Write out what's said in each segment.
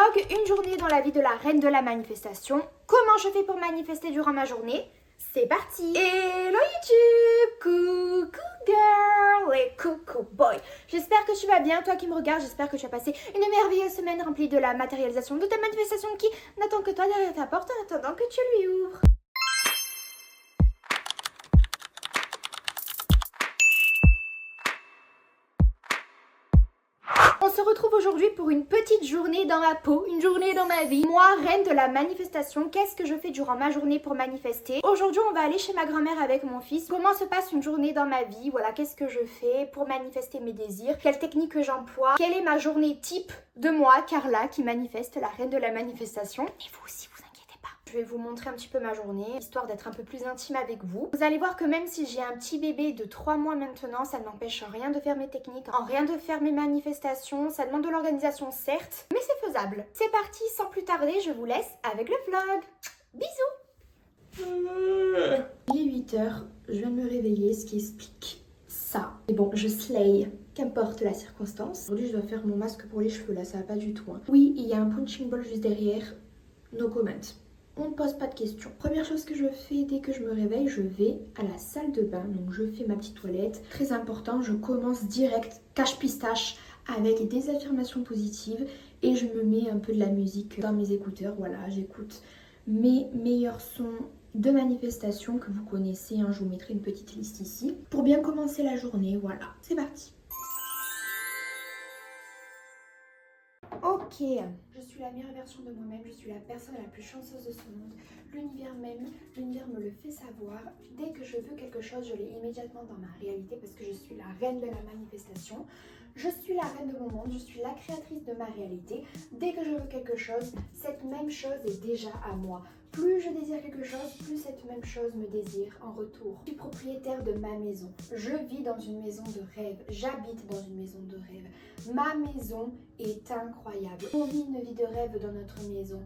vlog, une journée dans la vie de la reine de la manifestation. Comment je fais pour manifester durant ma journée? C'est parti. Hello YouTube, coucou girl et coucou boy. J'espère que tu vas bien, toi qui me regardes, j'espère que tu as passé une merveilleuse semaine remplie de la matérialisation de ta manifestation qui n'attend que toi derrière ta porte en attendant que tu lui ouvres. On se retrouve aujourd'hui pour une petite journée dans ma peau, une journée dans ma vie. Moi, reine de la manifestation, qu'est-ce que je fais durant ma journée pour manifester? Aujourd'hui, on va aller chez ma grand-mère avec mon fils. Comment se passe une journée dans ma vie? Voilà, qu'est-ce que je fais pour manifester mes désirs? Quelle technique que j'emploie? Quelle est ma journée type de moi, Carla, qui manifeste, la reine de la manifestation? Et vous aussi, vous inquiétez pas. Je vais vous montrer un petit peu ma journée, histoire d'être un peu plus intime avec vous. Vous allez voir que même si j'ai un petit bébé de 3 mois maintenant, ça ne m'empêche en rien de faire mes techniques, en rien de faire mes manifestations. Ça demande de l'organisation certes, mais c'est faisable. C'est parti, sans plus tarder, je vous laisse avec le vlog. Bisous. Il est 8h, je viens de me réveiller, ce qui explique ça. Et bon, je slay, qu'importe la circonstance. Aujourd'hui, je dois faire mon masque pour les cheveux, là, ça va pas du tout. Hein. Oui, il y a un punching ball juste derrière. No comment. On ne pose pas de questions. Première chose que je fais dès que je me réveille, je vais à la salle de bain. Donc je fais ma petite toilette. Très important, je commence direct cache pistache avec des affirmations positives et je me mets un peu de la musique dans mes écouteurs. Voilà, j'écoute mes meilleurs sons de manifestation que vous connaissez. Hein. Je vous mettrai une petite liste ici pour bien commencer la journée. Voilà, c'est parti. Ok, je suis la meilleure version de moi-même, je suis la personne la plus chanceuse de ce monde. L'univers m'aime, l'univers me le fait savoir. Dès que je veux quelque chose, je l'ai immédiatement dans ma réalité parce que je suis la reine de la manifestation. Je suis la reine de mon monde, je suis la créatrice de ma réalité. Dès que je veux quelque chose, cette même chose est déjà à moi. Plus je désire quelque chose, plus cette même chose me désire en retour. Je suis propriétaire de ma maison. Je vis dans une maison de rêve. J'habite dans une maison de rêve. Ma maison est incroyable. On vit une vie de rêve dans notre maison.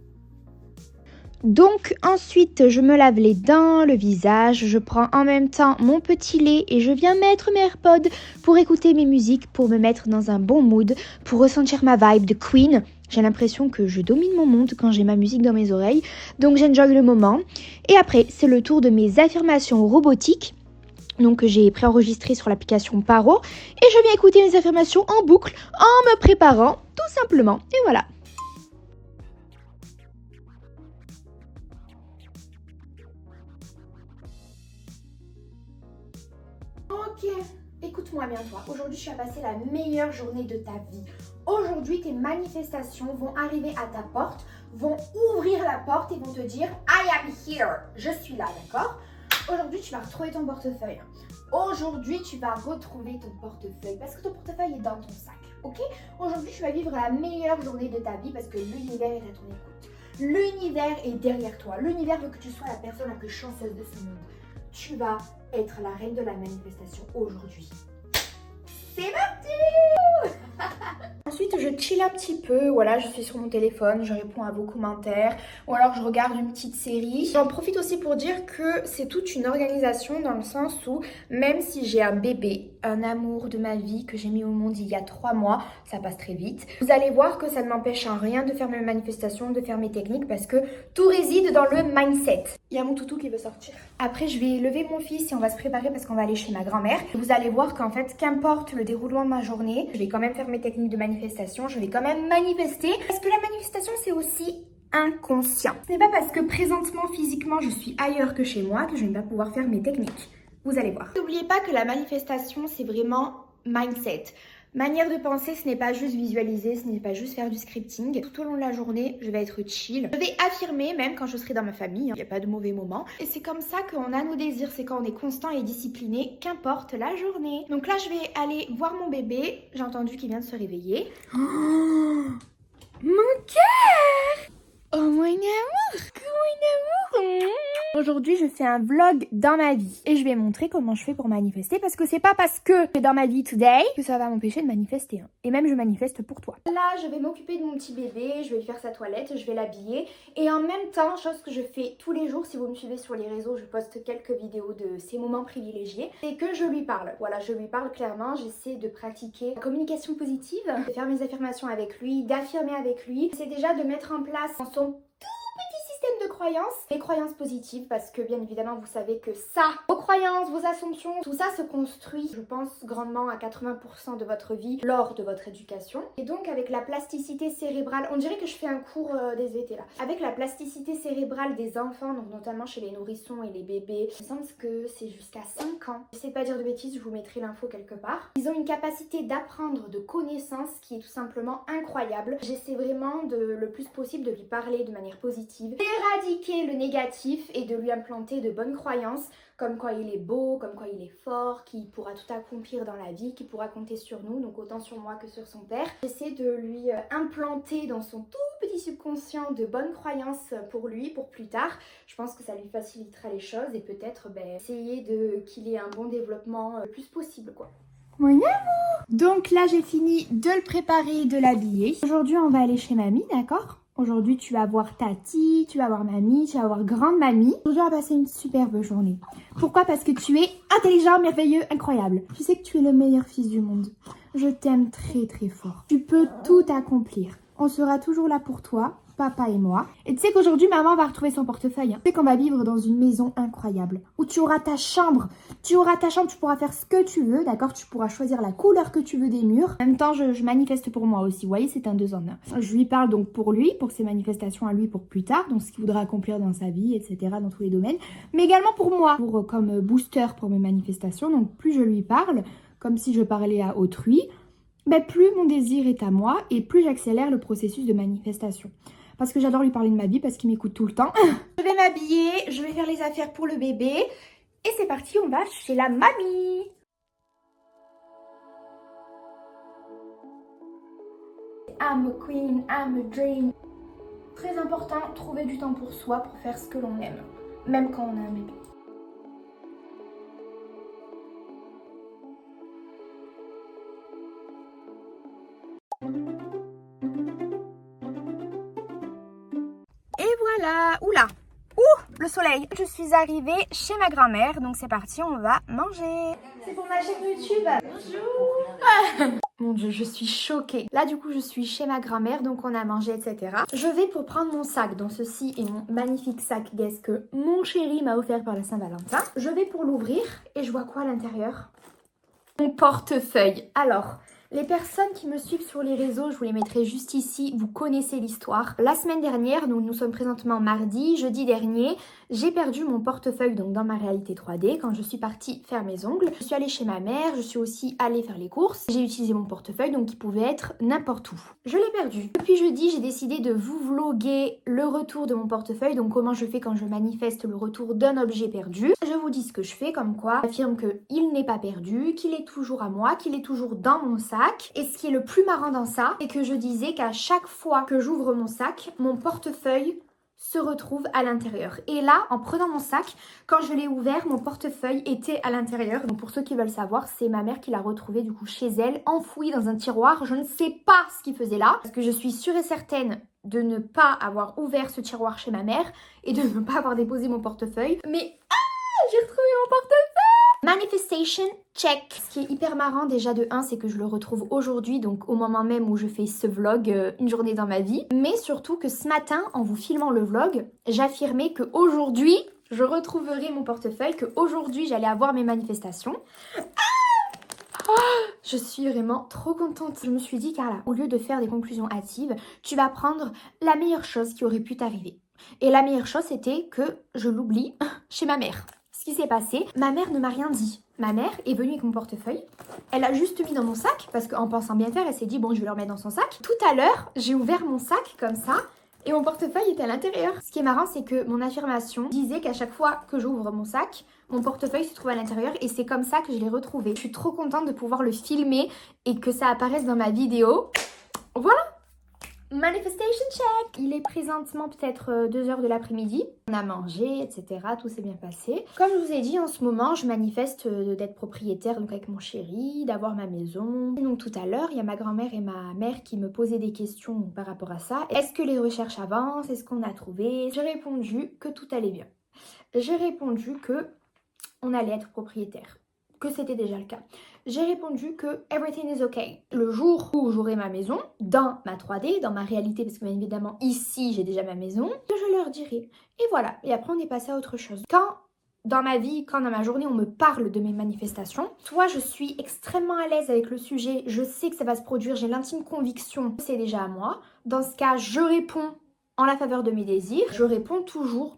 Donc ensuite je me lave les dents, le visage, je prends en même temps mon petit lait et je viens mettre mes AirPods pour écouter mes musiques, pour me mettre dans un bon mood, pour ressentir ma vibe de Queen. J'ai l'impression que je domine mon monde quand j'ai ma musique dans mes oreilles, donc j'enjoy le moment. Et après c'est le tour de mes affirmations robotiques. Donc que j'ai préenregistré sur l'application Paro et je viens écouter mes affirmations en boucle en me préparant tout simplement. Et voilà. Ok, écoute-moi bien toi. Aujourd'hui tu as passé la meilleure journée de ta vie. Aujourd'hui tes manifestations vont arriver à ta porte, vont ouvrir la porte et vont te dire I am here. Je suis là, d'accord? Aujourd'hui, tu vas retrouver ton portefeuille. Aujourd'hui, tu vas retrouver ton portefeuille parce que ton portefeuille est dans ton sac, ok? Aujourd'hui, tu vas vivre la meilleure journée de ta vie parce que l'univers est à ton écoute. L'univers est derrière toi. L'univers veut que tu sois la personne la plus chanceuse de ce monde. Tu vas être la reine de la manifestation aujourd'hui. C'est parti! Ensuite, je chill un petit peu, voilà, je suis sur mon téléphone, je réponds à vos commentaires ou alors je regarde une petite série. J'en profite aussi pour dire que c'est toute une organisation dans le sens où même si j'ai un bébé, un amour de ma vie que j'ai mis au monde il y a 3 mois, ça passe très vite. Vous allez voir que ça ne m'empêche en rien de faire mes manifestations, de faire mes techniques parce que tout réside dans le mindset. Il y a mon toutou qui veut sortir. Après, je vais lever mon fils et on va se préparer parce qu'on va aller chez ma grand-mère. Vous allez voir qu'en fait, qu'importe le déroulement de ma journée, je vais quand même faire mes techniques de manifestation, je vais quand même manifester parce que la manifestation, c'est aussi inconscient. Ce n'est pas parce que présentement, physiquement, je suis ailleurs que chez moi que je ne vais pas pouvoir faire mes techniques. Vous allez voir. N'oubliez pas que la manifestation, c'est vraiment mindset. Manière de penser, ce n'est pas juste visualiser, ce n'est pas juste faire du scripting. Tout au long de la journée, je vais être chill. Je vais affirmer même quand je serai dans ma famille. Il n'y a pas de mauvais moments. Et c'est comme ça qu'on a nos désirs. C'est quand on est constant et discipliné, qu'importe la journée. Donc là, je vais aller voir mon bébé. J'ai entendu qu'il vient de se réveiller. Oh, mon cœur! Oh mon amour! Mon amour! Aujourd'hui, je fais un vlog dans ma vie et je vais montrer comment je fais pour manifester parce que c'est pas parce que c'est dans ma vie today que ça va m'empêcher de manifester. Hein. Et même je manifeste pour toi. Là, je vais m'occuper de mon petit bébé, je vais lui faire sa toilette, je vais l'habiller et en même temps, chose que je fais tous les jours, si vous me suivez sur les réseaux, je poste quelques vidéos de ces moments privilégiés, c'est que je lui parle. Voilà, je lui parle clairement, j'essaie de pratiquer la communication positive, de faire mes affirmations avec lui, d'affirmer avec lui. C'est déjà de mettre en place son de croyances, les croyances positives parce que bien évidemment vous savez que ça, vos croyances, vos assumptions, tout ça se construit je pense grandement à 80% de votre vie lors de votre éducation et donc avec la plasticité cérébrale, on dirait que je fais un cours des VT là, avec la plasticité cérébrale des enfants, donc notamment chez les nourrissons et les bébés, il me semble que c'est jusqu'à 5 ans, je sais pas dire de bêtises, je vous mettrai l'info quelque part, ils ont une capacité d'apprendre de connaissances qui est tout simplement incroyable, j'essaie vraiment de le plus possible de lui parler de manière positive, éradiquer le négatif et de lui implanter de bonnes croyances comme quoi il est beau, comme quoi il est fort, qu'il pourra tout accomplir dans la vie, qu'il pourra compter sur nous, donc autant sur moi que sur son père. J'essaie de lui implanter dans son tout petit subconscient de bonnes croyances pour lui, pour plus tard. Je pense que ça lui facilitera les choses et peut-être essayer qu'il ait un bon développement le plus possible quoi. Mon amour! Donc là j'ai fini de le préparer, de l'habiller. Aujourd'hui on va aller chez mamie, d'accord? Aujourd'hui, tu vas voir tati, tu vas voir mamie, tu vas voir grande mamie. Aujourd'hui, on va passer une superbe journée. Pourquoi? Parce que tu es intelligent, merveilleux, incroyable. Tu sais que tu es le meilleur fils du monde. Je t'aime très très fort. Tu peux tout accomplir. On sera toujours là pour toi, papa et moi. Et tu sais qu'aujourd'hui, maman va retrouver son portefeuille. Hein. Tu sais qu'on va vivre dans une maison incroyable. Où tu auras ta chambre. Tu pourras faire ce que tu veux, d'accord? Tu pourras choisir la couleur que tu veux des murs. En même temps, je manifeste pour moi aussi. Vous voyez, c'est un 2 en 1. Je lui parle donc pour lui, pour ses manifestations à lui pour plus tard. Donc ce qu'il voudra accomplir dans sa vie, etc. dans tous les domaines. Mais également pour moi, comme booster pour mes manifestations. Donc plus je lui parle, comme si je parlais à autrui, plus mon désir est à moi et plus j'accélère le processus de manifestation. Parce que j'adore lui parler de ma vie, parce qu'il m'écoute tout le temps. Je vais m'habiller, je vais faire les affaires pour le bébé. Et c'est parti, on va chez la mamie. I'm a queen, I'm a dream. Très important, trouver du temps pour soi, pour faire ce que l'on aime. Même quand on a un bébé. Et voilà, oula, le soleil. Je suis arrivée chez ma grand-mère, donc c'est parti, on va manger. C'est pour ma chaîne YouTube. Bonjour. Mon Dieu, je suis choquée. Là, du coup, je suis chez ma grand-mère, donc on a mangé, etc. Je vais pour prendre mon sac, donc ceci est mon magnifique sac Guess que mon chéri m'a offert par la Saint-Valentin. Je vais pour l'ouvrir et je vois quoi à l'intérieur? Mon portefeuille. Alors... les personnes qui me suivent sur les réseaux, je vous les mettrai juste ici, vous connaissez l'histoire. La semaine dernière, nous sommes présentement mardi, jeudi dernier, j'ai perdu mon portefeuille donc dans ma réalité 3D quand je suis partie faire mes ongles. Je suis allée chez ma mère, je suis aussi allée faire les courses. J'ai utilisé mon portefeuille donc qui pouvait être n'importe où. Je l'ai perdu. Depuis jeudi, j'ai décidé de vous vloguer le retour de mon portefeuille, donc comment je fais quand je manifeste le retour d'un objet perdu. Je vous dis ce que je fais, comme quoi j'affirme qu'il n'est pas perdu, qu'il est toujours à moi, qu'il est toujours dans mon sac. Et ce qui est le plus marrant dans ça, c'est que je disais qu'à chaque fois que j'ouvre mon sac, mon portefeuille se retrouve à l'intérieur. Et là, en prenant mon sac, quand je l'ai ouvert, mon portefeuille était à l'intérieur. Donc pour ceux qui veulent savoir, c'est ma mère qui l'a retrouvé du coup chez elle, enfoui dans un tiroir. Je ne sais pas ce qu'il faisait là, parce que je suis sûre et certaine de ne pas avoir ouvert ce tiroir chez ma mère et de ne pas avoir déposé mon portefeuille. Mais j'ai retrouvé mon portefeuille! Manifestation, check. Ce qui est hyper marrant déjà de 1, c'est que je le retrouve aujourd'hui, donc au moment même où je fais ce vlog, une journée dans ma vie. Mais surtout que ce matin, en vous filmant le vlog, j'affirmais qu'aujourd'hui, je retrouverai mon portefeuille, qu'aujourd'hui, j'allais avoir mes manifestations. Je suis vraiment trop contente. Je me suis dit, Carla, au lieu de faire des conclusions hâtives, tu vas prendre la meilleure chose qui aurait pu t'arriver. Et la meilleure chose, c'était que je l'oublie chez ma mère. Ce qui s'est passé, ma mère ne m'a rien dit. Ma mère est venue avec mon portefeuille. Elle a juste mis dans mon sac parce qu'en pensant bien faire, elle s'est dit bon, je vais le remettre dans son sac. Tout à l'heure, j'ai ouvert mon sac comme ça et mon portefeuille était à l'intérieur. Ce qui est marrant, c'est que mon affirmation disait qu'à chaque fois que j'ouvre mon sac, mon portefeuille se trouve à l'intérieur et c'est comme ça que je l'ai retrouvé. Je suis trop contente de pouvoir le filmer et que ça apparaisse dans ma vidéo. Voilà. Manifestation check. Il est présentement peut-être 2 heures de l'après-midi. On a mangé, etc. Tout s'est bien passé. Comme je vous ai dit, en ce moment, je manifeste d'être propriétaire donc avec mon chéri, d'avoir ma maison. Et donc tout à l'heure, il y a ma grand-mère et ma mère qui me posaient des questions par rapport à ça. Est-ce que les recherches avancent? Est-ce qu'on a trouvé? J'ai répondu que tout allait bien. J'ai répondu que on allait être propriétaire, que c'était déjà le cas. J'ai répondu que everything is okay. Le jour où j'aurai ma maison, dans ma 3D, dans ma réalité, parce que bien évidemment ici j'ai déjà ma maison, je leur dirai. Et voilà, et après on est passé à autre chose. Quand dans ma vie, quand dans ma journée on me parle de mes manifestations, soit je suis extrêmement à l'aise avec le sujet, je sais que ça va se produire, j'ai l'intime conviction que c'est déjà à moi. Dans ce cas, je réponds en la faveur de mes désirs, je réponds toujours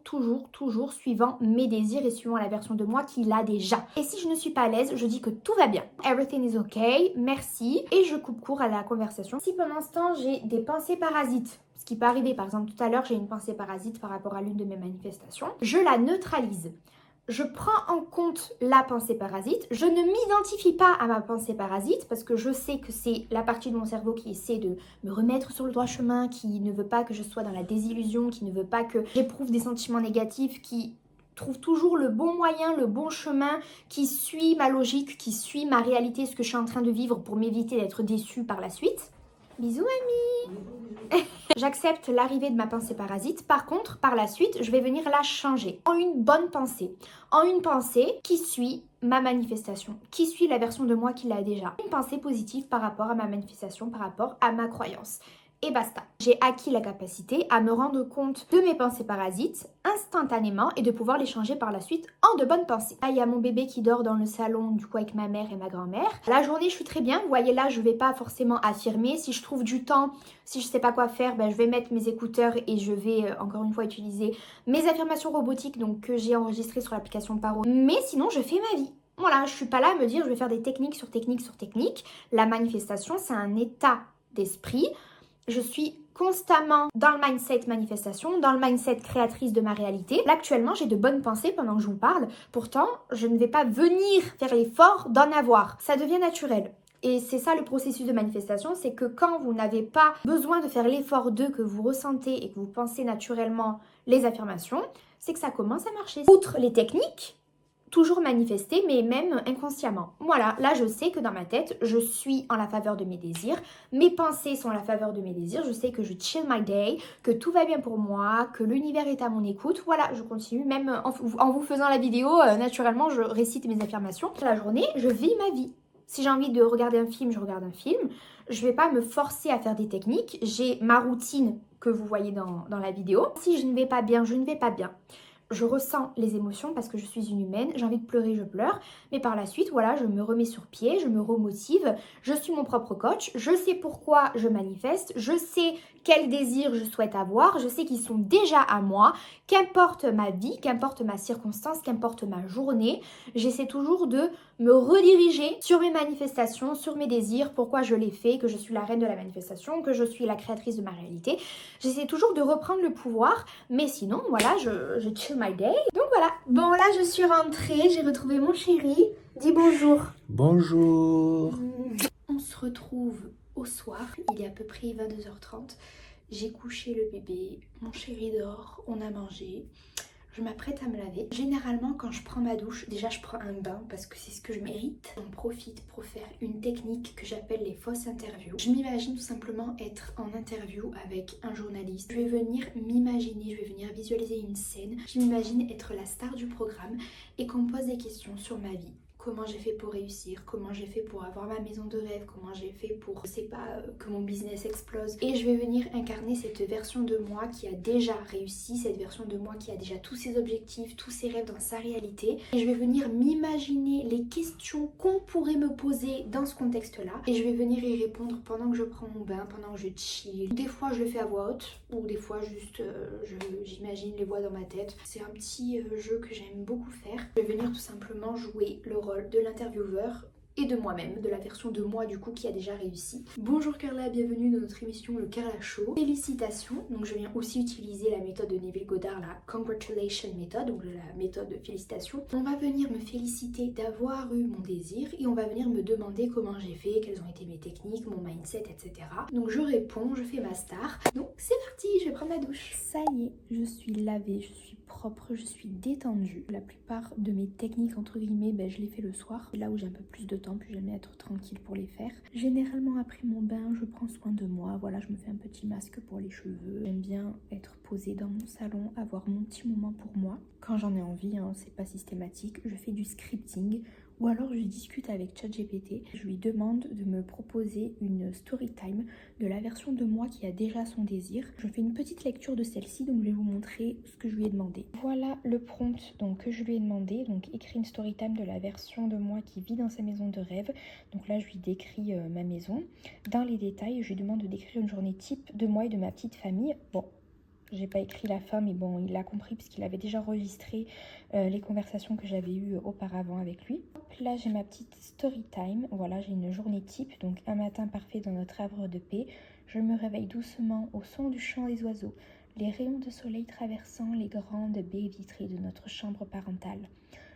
suivant mes désirs et suivant la version de moi qu'il a déjà. Et si je ne suis pas à l'aise, je dis que tout va bien. Everything is okay, merci. Et je coupe court à la conversation. Si pendant ce temps, j'ai des pensées parasites, ce qui peut arriver, par exemple tout à l'heure, j'ai une pensée parasite par rapport à l'une de mes manifestations, je la neutralise. Je prends en compte la pensée parasite, je ne m'identifie pas à ma pensée parasite parce que je sais que c'est la partie de mon cerveau qui essaie de me remettre sur le droit chemin, qui ne veut pas que je sois dans la désillusion, qui ne veut pas que j'éprouve des sentiments négatifs, qui trouve toujours le bon moyen, le bon chemin, qui suit ma logique, qui suit ma réalité, ce que je suis en train de vivre pour m'éviter d'être déçue par la suite. Bisous mamie. J'accepte l'arrivée de ma pensée parasite. Par contre, par la suite, je vais venir la changer en une bonne pensée. En une pensée qui suit ma manifestation, qui suit la version de moi qui l'a déjà. Une pensée positive par rapport à ma manifestation, par rapport à ma croyance. Et basta. J'ai acquis la capacité à me rendre compte de mes pensées parasites instantanément et de pouvoir les changer par la suite en de bonnes pensées. Là, il y a mon bébé qui dort dans le salon du coup avec ma mère et ma grand-mère. La journée, je suis très bien. Vous voyez là, je vais pas forcément affirmer. Si je trouve du temps, si je sais pas quoi faire, ben, je vais mettre mes écouteurs et je vais encore une fois utiliser mes affirmations robotiques donc que j'ai enregistrées sur l'application Paro. Mais sinon, je fais ma vie. Voilà, je suis pas là à me dire je vais faire des techniques sur techniques sur techniques. La manifestation, c'est un état d'esprit. Je suis constamment dans le mindset manifestation, dans le mindset créatrice de ma réalité. Là, actuellement, j'ai de bonnes pensées pendant que je vous parle. Pourtant, je ne vais pas venir faire l'effort d'en avoir. Ça devient naturel. Et c'est ça le processus de manifestation, c'est que quand vous n'avez pas besoin de faire l'effort d'eux, que vous ressentez et que vous pensez naturellement les affirmations, c'est que ça commence à marcher. Outre les techniques, toujours manifester, mais même inconsciemment. Voilà, là je sais que dans ma tête, je suis en la faveur de mes désirs, mes pensées sont en la faveur de mes désirs, je sais que je chill my day, que tout va bien pour moi, que l'univers est à mon écoute. Voilà, je continue, même en vous faisant la vidéo, naturellement je récite mes affirmations. La journée, je vis ma vie. Si j'ai envie de regarder un film, je regarde un film. Je vais pas me forcer à faire des techniques, j'ai ma routine que vous voyez dans la vidéo. Si je ne vais pas bien, je ne vais pas bien. Je ressens les émotions parce que je suis une humaine, j'ai envie de pleurer, je pleure, mais par la suite, voilà, je me remets sur pied, je me remotive, je suis mon propre coach, je sais pourquoi je manifeste, je sais quels désirs je souhaite avoir, je sais qu'ils sont déjà à moi, qu'importe ma vie, qu'importe ma circonstance, qu'importe ma journée, j'essaie toujours de me rediriger sur mes manifestations, sur mes désirs, pourquoi je les fais, que je suis la reine de la manifestation, que je suis la créatrice de ma réalité. J'essaie toujours de reprendre le pouvoir, mais sinon, voilà, je chill my day. Donc voilà, bon là je suis rentrée, j'ai retrouvé mon chéri. Dis bonjour. Bonjour. On se retrouve au soir, il est à peu près 22h30. J'ai couché le bébé, mon chéri dort, on a mangé. Je m'apprête à me laver. Généralement, quand je prends ma douche, déjà je prends un bain parce que c'est ce que je mérite. On profite pour faire une technique que j'appelle les fausses interviews. Je m'imagine tout simplement être en interview avec un journaliste. Je vais venir m'imaginer, je vais venir visualiser une scène. Je m'imagine être la star du programme et qu'on me pose des questions sur ma vie. Comment j'ai fait pour réussir, comment j'ai fait pour avoir ma maison de rêve, comment j'ai fait pour, je sais pas, que mon business explose. Et je vais venir incarner cette version de moi qui a déjà réussi, cette version de moi qui a déjà tous ses objectifs, tous ses rêves dans sa réalité. Et je vais venir m'imaginer les questions qu'on pourrait me poser dans ce contexte-là. Et je vais venir y répondre pendant que je prends mon bain, pendant que je chill. Des fois je le fais à voix haute, ou des fois juste j'imagine les voix dans ma tête. C'est un petit jeu que j'aime beaucoup faire. Je vais venir tout simplement jouer le rôle de l'intervieweur et de moi-même, de la version de moi du coup qui a déjà réussi. Bonjour Carla, bienvenue dans notre émission le Carla Show. Félicitations, donc je viens aussi utiliser la méthode de Neville Goddard, la Congratulation Method, donc la méthode de félicitations. On va venir me féliciter d'avoir eu mon désir et on va venir me demander comment j'ai fait, quelles ont été mes techniques, mon mindset, etc. Donc je réponds, je fais ma star. Donc c'est parti, je vais prendre ma douche. Ça y est, je suis lavée, je suis propre, je suis détendue. La plupart de mes techniques entre guillemets, je les fais le soir. Là où j'ai un peu plus de temps, puis j'aime être tranquille pour les faire. Généralement après mon bain, je prends soin de moi. Voilà, je me fais un petit masque pour les cheveux. J'aime bien être posée dans mon salon, avoir mon petit moment pour moi. Quand j'en ai envie, c'est pas systématique, je fais du scripting. Ou alors je discute avec ChatGPT, je lui demande de me proposer une story time de la version de moi qui a déjà son désir. Je fais une petite lecture de celle-ci, donc je vais vous montrer ce que je lui ai demandé. Voilà le prompt donc, que je lui ai demandé, donc écrit une story time de la version de moi qui vit dans sa maison de rêve. Donc là je lui décris ma maison. Dans les détails, je lui demande de décrire une journée type de moi et de ma petite famille. Bon, j'ai pas écrit la fin, mais bon, il l'a compris puisqu'il avait déjà enregistré les conversations que j'avais eues auparavant avec lui. Là, j'ai ma petite story time. Voilà, j'ai une journée type, donc un matin parfait dans notre havre de paix. Je me réveille doucement au son du chant des oiseaux, les rayons de soleil traversant les grandes baies vitrées de notre chambre parentale.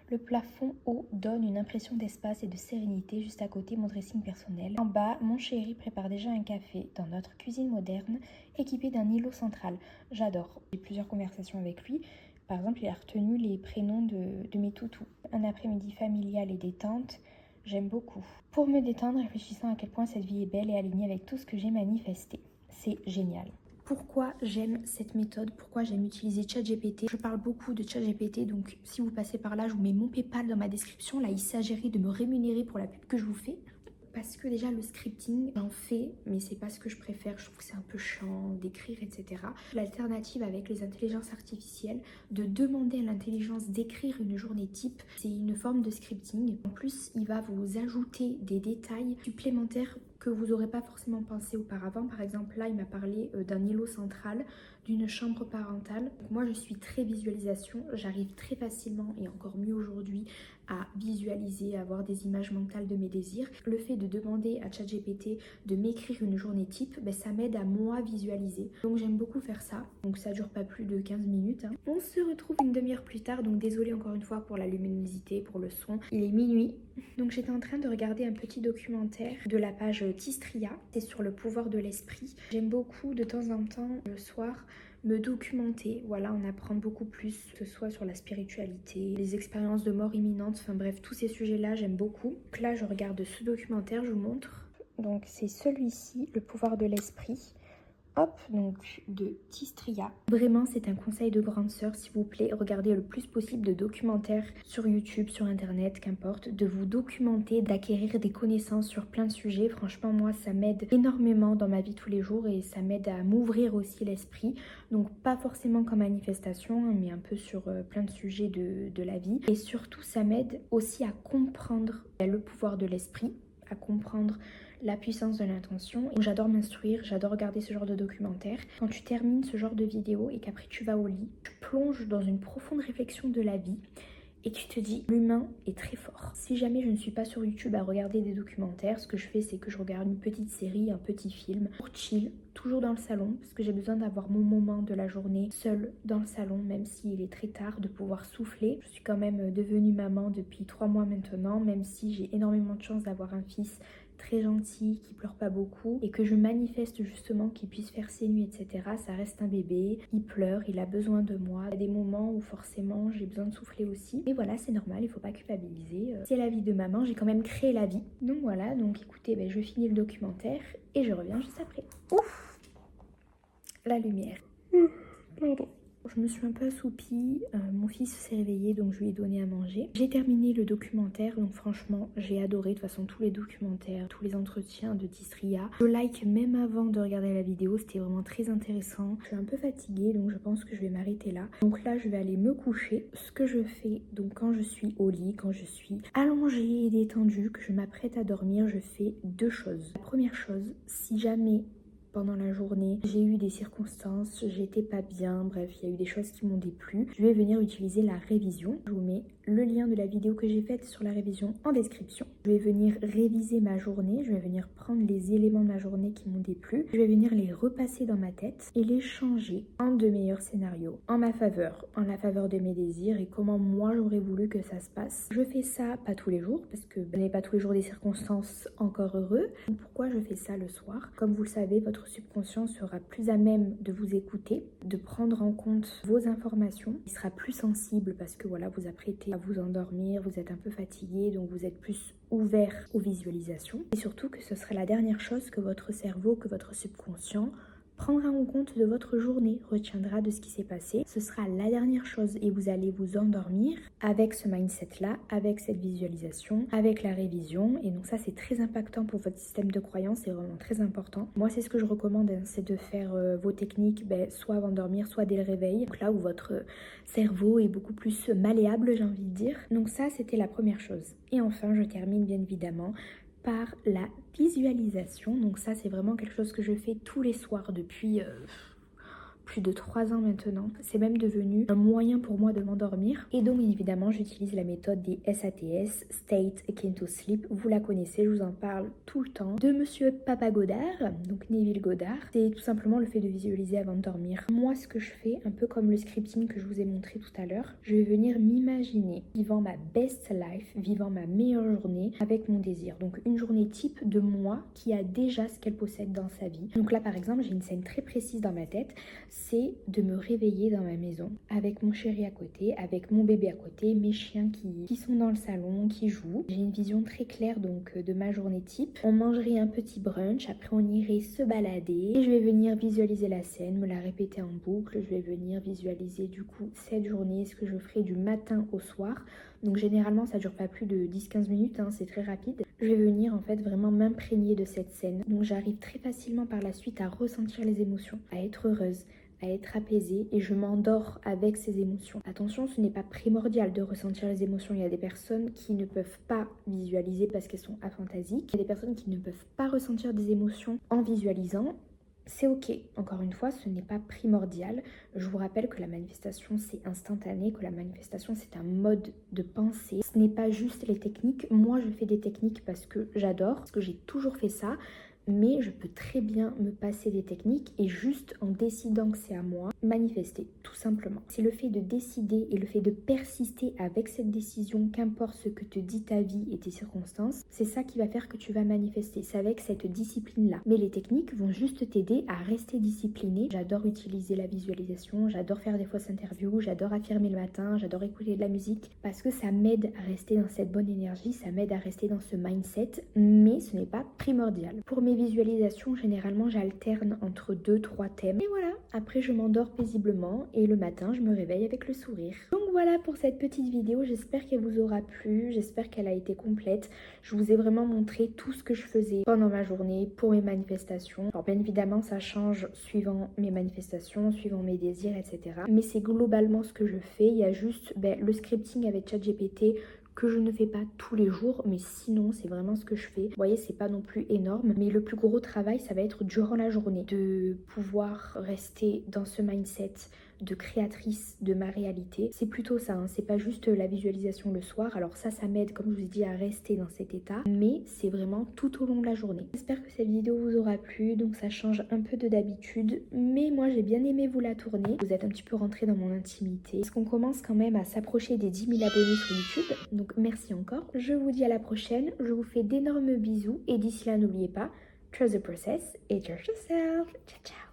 Le plafond haut donne une impression d'espace et de sérénité juste à côté mon dressing personnel. En bas, mon chéri prépare déjà un café dans notre cuisine moderne équipée d'un îlot central. J'adore. J'ai plusieurs conversations avec lui. Par exemple, il a retenu les prénoms de mes toutous. Un après-midi familial et détente, j'aime beaucoup. Pour me détendre, réfléchissant à quel point cette vie est belle et alignée avec tout ce que j'ai manifesté. C'est génial. Pourquoi j'aime cette méthode, pourquoi j'aime utiliser ChatGPT. Je parle beaucoup de ChatGPT, donc si vous passez par là, je vous mets mon PayPal dans ma description. Là, il s'agirait de me rémunérer pour la pub que je vous fais. Parce que déjà le scripting, j'en fais, mais c'est pas ce que je préfère. Je trouve que c'est un peu chiant d'écrire, etc. L'alternative avec les intelligences artificielles, de demander à l'intelligence d'écrire une journée type, c'est une forme de scripting. En plus, il va vous ajouter des détails supplémentaires que vous n'aurez pas forcément pensé auparavant. Par exemple, là, il m'a parlé d'un îlot central, d'une chambre parentale. Donc, moi, je suis très visualisation. J'arrive très facilement, et encore mieux aujourd'hui, à visualiser, à avoir des images mentales de mes désirs. Le fait de demander à ChatGPT de m'écrire une journée type, ça m'aide à moi visualiser. Donc j'aime beaucoup faire ça. Donc ça dure pas plus de 15 minutes. On se retrouve une demi-heure plus tard. Donc désolée encore une fois pour la luminosité, pour le son. Il est minuit. Donc j'étais en train de regarder un petit documentaire de la page Tistria. C'est sur le pouvoir de l'esprit. J'aime beaucoup de temps en temps le soir me documenter, voilà, en apprendre beaucoup plus, que ce soit sur la spiritualité, les expériences de mort imminente, enfin bref, tous ces sujets-là, j'aime beaucoup. Donc là, je regarde ce documentaire, je vous montre. Donc c'est celui-ci, le pouvoir de l'esprit. Hop, donc de Tistria. Vraiment, c'est un conseil de grande sœur, s'il vous plaît, regardez le plus possible de documentaires sur YouTube, sur Internet, qu'importe, de vous documenter, d'acquérir des connaissances sur plein de sujets. Franchement, moi, ça m'aide énormément dans ma vie tous les jours et ça m'aide à m'ouvrir aussi l'esprit. Donc, pas forcément comme manifestation, mais un peu sur plein de sujets de la vie. Et surtout, ça m'aide aussi à comprendre le pouvoir de l'esprit, à comprendre la puissance de l'intention. J'adore m'instruire, j'adore regarder ce genre de documentaire. Quand tu termines ce genre de vidéo et qu'après tu vas au lit, tu plonges dans une profonde réflexion de la vie et tu te dis, l'humain est très fort. Si jamais je ne suis pas sur YouTube à regarder des documentaires, ce que je fais, c'est que je regarde une petite série, un petit film pour chill, toujours dans le salon, parce que j'ai besoin d'avoir mon moment de la journée seule dans le salon, même s'il est très tard, de pouvoir souffler. Je suis quand même devenue maman depuis 3 mois maintenant, même si j'ai énormément de chance d'avoir un fils très gentil, qui pleure pas beaucoup et que je manifeste justement qu'il puisse faire ses nuits, etc. Ça reste un bébé, il pleure, il a besoin de moi. Il y a des moments où forcément j'ai besoin de souffler aussi. Mais voilà, c'est normal, il faut pas culpabiliser. C'est la vie de maman, j'ai quand même créé la vie. Donc voilà, donc écoutez, je finis le documentaire et je reviens juste après. Ouf, la lumière. Pardon. Je me suis un peu assoupie, mon fils s'est réveillé donc je lui ai donné à manger. J'ai terminé le documentaire donc franchement j'ai adoré de toute façon tous les documentaires, tous les entretiens de Tistria. Je like même avant de regarder la vidéo, c'était vraiment très intéressant. Je suis un peu fatiguée donc je pense que je vais m'arrêter là. Donc là je vais aller me coucher. Ce que je fais donc quand je suis au lit, quand je suis allongée et détendue, que je m'apprête à dormir, je fais 2 choses. La première chose, si jamais pendant la journée, j'ai eu des circonstances, j'étais pas bien, bref, il y a eu des choses qui m'ont déplu. Je vais venir utiliser la révision. Je vous mets le lien de la vidéo que j'ai faite sur la révision en description. Je vais venir réviser ma journée, je vais venir prendre les éléments de ma journée qui m'ont déplu, je vais venir les repasser dans ma tête et les changer en de meilleurs scénarios, en ma faveur, en la faveur de mes désirs et comment moi j'aurais voulu que ça se passe. Je fais ça pas tous les jours parce que je n'ai pas tous les jours des circonstances encore heureux. Pourquoi je fais ça le soir? Comme vous le savez, votre subconscient sera plus à même de vous écouter, de prendre en compte vos informations. Il sera plus sensible parce que voilà, vous apprêtez à vous endormir, vous êtes un peu fatigué, donc vous êtes plus ouvert aux visualisations. Et surtout que ce sera la dernière chose que votre cerveau, que votre subconscient prendra en compte de votre journée, retiendra de ce qui s'est passé. Ce sera la dernière chose et vous allez vous endormir avec ce mindset-là, avec cette visualisation, avec la révision. Et donc ça, c'est très impactant pour votre système de croyance, c'est vraiment très important. Moi, c'est ce que je recommande, hein, c'est de faire vos techniques soit avant de dormir, soit dès le réveil. Donc là où votre cerveau est beaucoup plus malléable, j'ai envie de dire. Donc ça, c'était la première chose. Et enfin, je termine bien évidemment par la visualisation. Donc ça, c'est vraiment quelque chose que je fais tous les soirs depuis plus de 3 ans maintenant. C'est même devenu un moyen pour moi de m'endormir. Et donc évidemment, j'utilise la méthode des SATS, State Akin to Sleep. Vous la connaissez, je vous en parle tout le temps. De Monsieur Papa Goddard, donc Neville Goddard. C'est tout simplement le fait de visualiser avant de dormir. Moi, ce que je fais, un peu comme le scripting que je vous ai montré tout à l'heure, je vais venir m'imaginer vivant ma best life, vivant ma meilleure journée avec mon désir. Donc une journée type de moi qui a déjà ce qu'elle possède dans sa vie. Donc là, par exemple, j'ai une scène très précise dans ma tête. C'est de me réveiller dans ma maison avec mon chéri à côté, avec mon bébé à côté, mes chiens qui sont dans le salon, qui jouent. J'ai une vision très claire donc de ma journée type. On mangerait un petit brunch, après on irait se balader et je vais venir visualiser la scène, me la répéter en boucle. Je vais venir visualiser du coup cette journée, ce que je ferai du matin au soir. Donc généralement ça dure pas plus de 10-15 minutes, hein, c'est très rapide. Je vais venir en fait vraiment m'imprégner de cette scène. Donc j'arrive très facilement par la suite à ressentir les émotions, à être heureuse, à être apaisée et je m'endors avec ces émotions. Attention, ce n'est pas primordial de ressentir les émotions. Il y a des personnes qui ne peuvent pas visualiser parce qu'elles sont aphantasiques. Il y a des personnes qui ne peuvent pas ressentir des émotions en visualisant. C'est ok, encore une fois, ce n'est pas primordial. Je vous rappelle que la manifestation c'est instantané, que la manifestation c'est un mode de pensée. Ce n'est pas juste les techniques. Moi je fais des techniques parce que j'adore, parce que j'ai toujours fait ça. Mais je peux très bien me passer des techniques et juste en décidant que c'est à moi, manifester, tout simplement. C'est le fait de décider et le fait de persister avec cette décision, qu'importe ce que te dit ta vie et tes circonstances, c'est ça qui va faire que tu vas manifester. C'est avec cette discipline-là. Mais les techniques vont juste t'aider à rester discipliné. J'adore utiliser la visualisation, j'adore faire des fausses interviews, j'adore affirmer le matin, j'adore écouter de la musique parce que ça m'aide à rester dans cette bonne énergie, ça m'aide à rester dans ce mindset, mais ce n'est pas primordial. Pour mes visualisations, généralement j'alterne entre 2-3 thèmes et voilà, après je m'endors paisiblement et le matin je me réveille avec le sourire. Donc voilà pour cette petite vidéo, j'espère qu'elle vous aura plu, j'espère qu'elle a été complète. Je vous ai vraiment montré tout ce que je faisais pendant ma journée pour mes manifestations. Alors bien évidemment ça change suivant mes manifestations, suivant mes désirs, etc. Mais c'est globalement ce que je fais. Il y a juste le scripting avec ChatGPT que je ne fais pas tous les jours, mais sinon c'est vraiment ce que je fais. Vous voyez, c'est pas non plus énorme, mais le plus gros travail ça va être durant la journée, de pouvoir rester dans ce mindset de créatrice de ma réalité. C'est plutôt ça, hein. C'est pas juste la visualisation le soir. Alors ça m'aide, comme je vous ai dit, à rester dans cet état, mais c'est vraiment tout au long de la journée. J'espère que cette vidéo vous aura plu, donc ça change un peu de d'habitude, mais moi j'ai bien aimé vous la tourner. Vous êtes un petit peu rentré dans mon intimité, parce qu'on commence quand même à s'approcher des 10 000 abonnés sur YouTube, donc merci encore. Je vous dis à la prochaine, je vous fais d'énormes bisous, et d'ici là n'oubliez pas, trust the process et trust yourself. Ciao ciao.